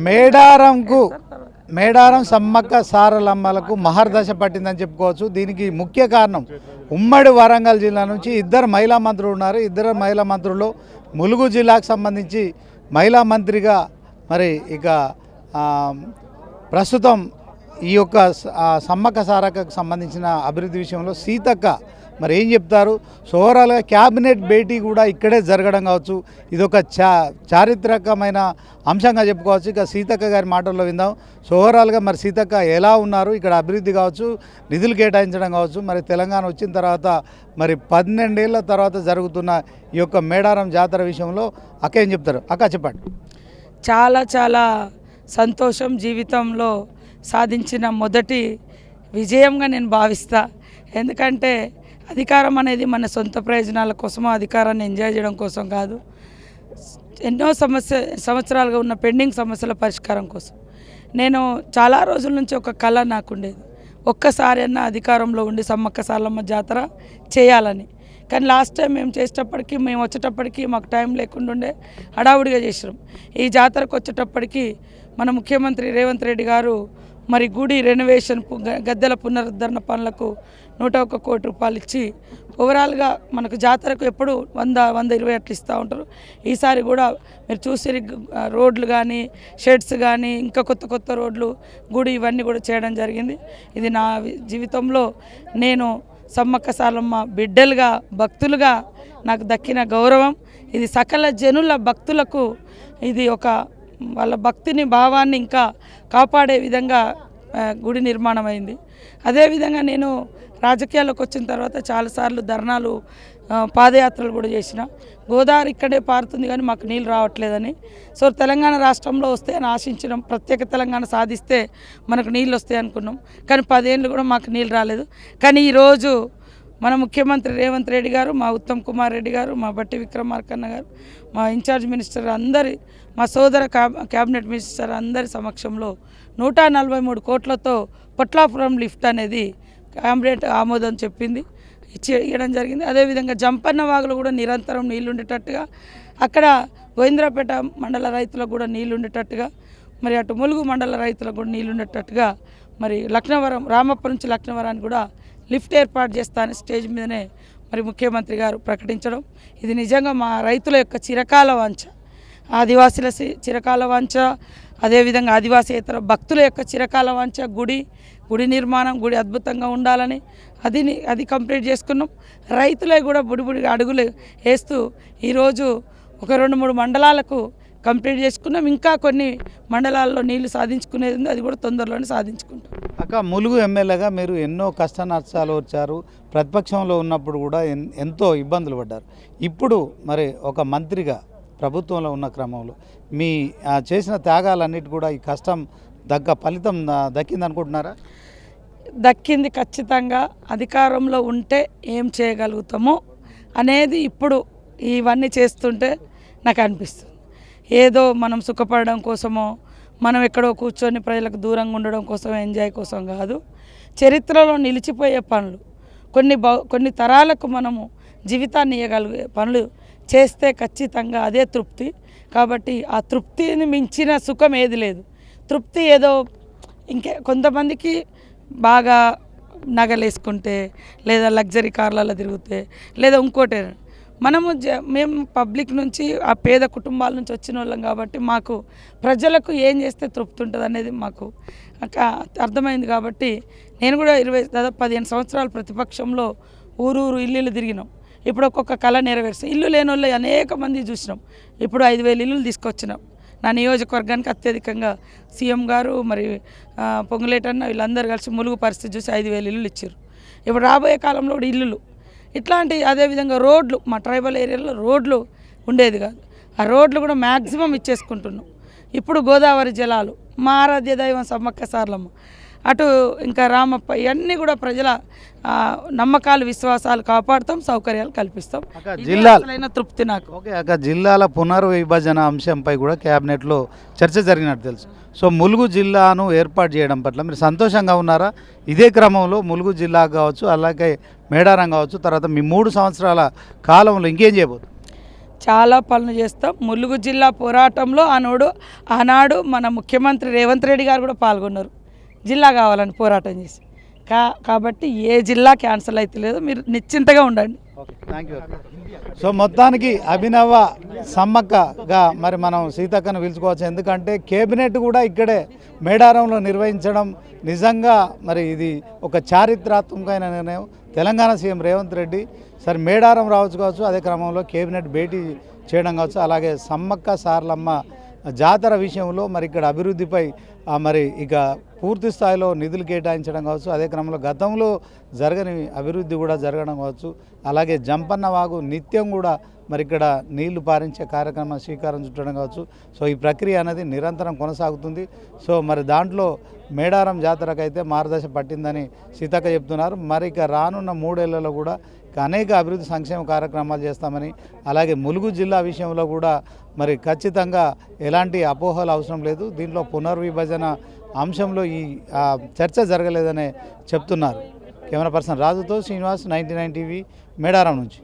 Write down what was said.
మేడారంకు మేడారం సమ్మక్క సారలమ్మలకు మహర్దశ పట్టిందని చెప్పుకోవచ్చు. దీనికి ముఖ్య కారణం ఉమ్మడి వరంగల్ జిల్లా నుంచి ఇద్దరు మహిళా మంత్రులు ఉన్నారు. ఇద్దరు మహిళా మంత్రుల్లో ములుగు జిల్లాకు సంబంధించి మహిళా మంత్రిగా మరి ఇక ప్రస్తుతం ఈ యొక్క సమ్మక్క సారక్కకు సంబంధించిన అభివృద్ధి విషయంలో సీతక్క మరి ఏం చెప్తారు. సో ఓవరాల్గా క్యాబినెట్ భేటీ కూడా ఇక్కడే జరగడం కావచ్చు. ఇది ఒక చారిత్రకమైన అంశంగా చెప్పుకోవచ్చు. ఇక సీతక్క గారి మాటల్లో విందాం. సో ఓవరాల్గా మరి సీతక్క ఎలా ఉన్నారు, ఇక్కడ అభివృద్ధి కావచ్చు, నిధులు కేటాయించడం కావచ్చు, మరి తెలంగాణ వచ్చిన తర్వాత మరి 12 ఏళ్ల తర్వాత జరుగుతున్న ఈ యొక్క మేడారం జాతర విషయంలో అక్క ఏం చెప్తారు? అక్క చెప్పండి. చాలా చాలా సంతోషం. జీవితంలో సాధించిన మొదటి విజయంగా నేను భావిస్తా. ఎందుకంటే అధికారం అనేది మన సొంత ప్రయోజనాల కోసం, అధికారాన్ని ఎంజాయ్ చేయడం కోసం కాదు. ఎన్నో సంవత్సరాలుగా ఉన్న పెండింగ్ సమస్యల పరిష్కారం కోసం. నేను చాలా రోజుల నుంచి ఒక కళ నాకుండేది, ఒక్కసారి అన్న అధికారంలో ఉండి సమ్మక్క సారలమ్మ జాతర చేయాలని. కానీ లాస్ట్ టైం మేము వచ్చేటప్పటికి మాకు టైం లేకుండా ఉండే, హడావుడిగా చేసినాం. ఈ జాతరకు వచ్చేటప్పటికి మన ముఖ్యమంత్రి రేవంత్ రెడ్డి గారు మరి గుడి రెనోవేషన్, గద్దెల పునరుద్ధరణ పనులకు 101 కోటి రూపాయలు ఇచ్చి ఓవరాల్గా మనకు జాతరకు ఎప్పుడు 100-120 అట్లా ఇస్తూ ఉంటారు. ఈసారి కూడా మీరు చూసి రోడ్లు కానీ, షెడ్స్ కానీ, ఇంకా కొత్త రోడ్లు, గుడి ఇవన్నీ కూడా చేయడం జరిగింది. ఇది నా జీవితంలో నేను సమ్మక్క సారలమ్మ బిడ్డలుగా, భక్తులుగా నాకు దక్కిన గౌరవం. ఇది సకల జనుల భక్తులకు ఇది ఒక వాళ్ళ భక్తిని, భావాన్ని ఇంకా కాపాడే విధంగా గుడి నిర్మాణం అయింది. అదేవిధంగా నేను రాజకీయాల్లోకి వచ్చిన తర్వాత చాలాసార్లు ధర్నాలు, పాదయాత్రలు కూడా చేసిన. గోదావరి ఇక్కడే పారుతుంది కానీ మాకు నీళ్ళు రావట్లేదని. సో తెలంగాణ రాష్ట్రంలో వస్తాయని ఆశించినాం. ప్రత్యేక తెలంగాణ సాధిస్తే మనకు నీళ్ళు వస్తాయి అనుకున్నాం. కానీ 10 ఏళ్ళు కూడా మాకు నీళ్ళు రాలేదు. కానీ ఈరోజు మన ముఖ్యమంత్రి రేవంత్ రెడ్డి గారు, మా ఉత్తమ్ కుమార్ రెడ్డి గారు, మా బట్టి విక్రమార్కన్న గారు, మా ఇన్ఛార్జ్ మినిస్టర్ అందరి, మా సోదర క్యాబినెట్ మినిస్టర్ అందరి సమక్షంలో 143 కోట్లతో పొట్లాపురం లిఫ్ట్ అనేది క్యాబినెట్ ఆమోదం చెప్పింది, ఇవ్వడం జరిగింది. అదేవిధంగా జంపన్న వాగులు కూడా నిరంతరం నీళ్ళు ఉండేటట్టుగా, అక్కడ గోవింద్రాపేట మండల రైతులకు కూడా నీళ్ళు ఉండేటట్టుగా, మరి అటు ములుగు మండల రైతులకు కూడా నీళ్ళు ఉండేటట్టుగా, మరి లక్నవరం, రామప్ప నుంచి లక్నవరానికి కూడా లిఫ్ట్ ఏర్పాటు చేస్తానని స్టేజ్ మీదనే మరి ముఖ్యమంత్రి గారు ప్రకటించడం, ఇది నిజంగా మా రైతుల యొక్క చిరకాల వాంఛ, ఆదివాసీల చిరకాల వాంఛ, అదేవిధంగా ఆదివాసేతర భక్తుల యొక్క చిరకాల వాంఛ. గుడి నిర్మాణం, గుడి అద్భుతంగా ఉండాలని అది కంప్లీట్ చేసుకున్నాం. రైతులే కూడా బుడిబుడిగా అడుగులు వేస్తూ ఈరోజు ఒక 2-3 మండలాలకు కంప్లీట్ చేసుకున్నాం. ఇంకా కొన్ని మండలాల్లో నీళ్లు సాధించుకునేది ఉంది, అది కూడా తొందరలోనే సాధించుకుంటాం. అక్క, ములుగు ఎమ్మెల్యేగా మీరు ఎన్నో కష్ట నష్టాలు వచ్చారు. ప్రతిపక్షంలో ఉన్నప్పుడు కూడా ఎంతో ఇబ్బందులు పడ్డారు. ఇప్పుడు మరి ఒక మంత్రిగా ప్రభుత్వంలో ఉన్న క్రమంలో మీ చేసిన త్యాగాలన్నిటి కూడా ఈ కష్టం ఫలితం దక్కింది అనుకుంటున్నారా? దక్కింది ఖచ్చితంగా. అధికారంలో ఉంటే ఏం చేయగలుగుతామో అనేది ఇప్పుడు ఇవన్నీ చేస్తుంటే నాకు అనిపిస్తుంది. ఏదో మనం సుఖపడడం కోసమో, మనం ఎక్కడో కూర్చొని ప్రజలకు దూరంగా ఉండడం కోసం, ఎంజాయ్ కోసం కాదు. చరిత్రలో నిలిచిపోయే పనులు, కొన్ని తరాలకు మనము జీవితాన్ని ఇవ్వగలిగే పనులు చేస్తే ఖచ్చితంగా అదే తృప్తి. కాబట్టి ఆ తృప్తిని మించిన సుఖం ఏది లేదు. తృప్తి ఏదో కొంతమందికి బాగా నగలేసుకుంటే, లేదా లగ్జరీ కార్లలో తిరిగితే, లేదా ఇంకోటి. మేము పబ్లిక్ నుంచి, ఆ పేద కుటుంబాల నుంచి వచ్చిన వాళ్ళం కాబట్టి మాకు ప్రజలకు ఏం చేస్తే తృప్తి ఉంటుంది అనేది మాకు అర్థమైంది. కాబట్టి నేను కూడా దాదాపు 15 సంవత్సరాలు ప్రతిపక్షంలో ఊరు ఇల్లు తిరిగినాం. ఇప్పుడు ఒక్కొక్క కళ నెరవేర్చాం. ఇల్లు లేని వాళ్ళు అనేక మంది చూసినాం. ఇప్పుడు 5,000 ఇల్లులు తీసుకొచ్చినాం. నా నియోజకవర్గానికి అత్యధికంగా సీఎం గారు, మరి పొంగులేటన్న వీళ్ళందరూ కలిసి ములుగు పరిస్థితి చూసి 5,000 ఇల్లులు ఇచ్చారు. ఇప్పుడు రాబోయే కాలంలో కూడా ఇల్లులు ఇట్లాంటి, అదేవిధంగా రోడ్లు, మా ట్రైబల్ ఏరియాలో రోడ్లు ఉండేది కాదు, ఆ రోడ్లు కూడా మ్యాక్సిమం ఇచ్చేసుకుంటున్నాం. ఇప్పుడు గోదావరి జలాలు, మా ఆరాధ్య దైవం సమ్మక్క సారలమ్మ, అటు ఇంకా రామప్ప, ఇవన్నీ కూడా ప్రజల నమ్మకాలు, విశ్వాసాలు కాపాడుతాం, సౌకర్యాలు కల్పిస్తాం. జిల్లాలైన తృప్తి నాకు. ఓకే అక్క, జిల్లాల పునర్విభజన అంశంపై కూడా క్యాబినెట్లో చర్చ జరిగినట్టు తెలుసు. సో ములుగు జిల్లాను ఏర్పాటు చేయడం పట్ల మీరు సంతోషంగా ఉన్నారా? ఇదే క్రమంలో ములుగు జిల్లా కావచ్చు, అలాగే మేడారం కావచ్చు, తర్వాత మీ 3 సంవత్సరాల కాలంలో ఇంకేం చేయబోతుంది? చాలా పనులు చేస్తాం. ములుగు జిల్లా పోరాటంలో ఆనాడు మన ముఖ్యమంత్రి రేవంత్ రెడ్డి గారు కూడా పాల్గొన్నారు జిల్లా కావాలని పోరాటం చేసి. కాబట్టి ఏ జిల్లా క్యాన్సిల్ అయితే లేదు, మీరు నిశ్చింతగా ఉండండి. Thank you. సో మొత్తానికి అభినవ సమ్మక్కగా మరి మనం సీతక్కను పిలుచుకోవచ్చు. ఎందుకంటే కేబినెట్ కూడా ఇక్కడే మేడారంలో నిర్వహించడం నిజంగా మరి ఇది ఒక చారిత్రాత్మకమైన నిర్ణయం. తెలంగాణ సీఎం రేవంత్ రెడ్డి సరే మేడారం రావచ్చు కావచ్చు, అదే క్రమంలో కేబినెట్ భేటీ చేయడం కావచ్చు, అలాగే సమ్మక్క సారలమ్మ జాతర విషయంలో మరి ఇక్కడ అభివృద్ధిపై మరి ఇక పూర్తి స్థాయిలో నిధులు కేటాయించడం కావచ్చు, అదే క్రమంలో గతంలో జరగని అభివృద్ధి కూడా జరగడం కావచ్చు, అలాగే జంపన్న వాగు నిత్యం కూడా మరి ఇక్కడ నీళ్లు పారించే కార్యక్రమం శ్రీకారం చుట్టడం కావచ్చు. సో ఈ ప్రక్రియ అనేది నిరంతరం కొనసాగుతుంది. సో మరి దాంట్లో మేడారం జాతరకైతే మార్గదర్శ పట్టిందని సీతక్క చెప్తున్నారు. మరి ఇక రానున్న 3 ఏళ్లలో కూడా అనేక అభివృద్ధి సంక్షేమ కార్యక్రమాలు చేస్తామని, అలాగే ములుగు జిల్లా విషయంలో కూడా మరి ఖచ్చితంగా ఎలాంటి అపోహలు అవసరం లేదు, దీంట్లో పునర్విభజన అంశంలో ఈ చర్చ జరగలేదనే చెప్తున్నారు. కెమెరా పర్సన్ రాజుతో శ్రీనివాస్, 99 టీవీ, మేడారం నుంచి.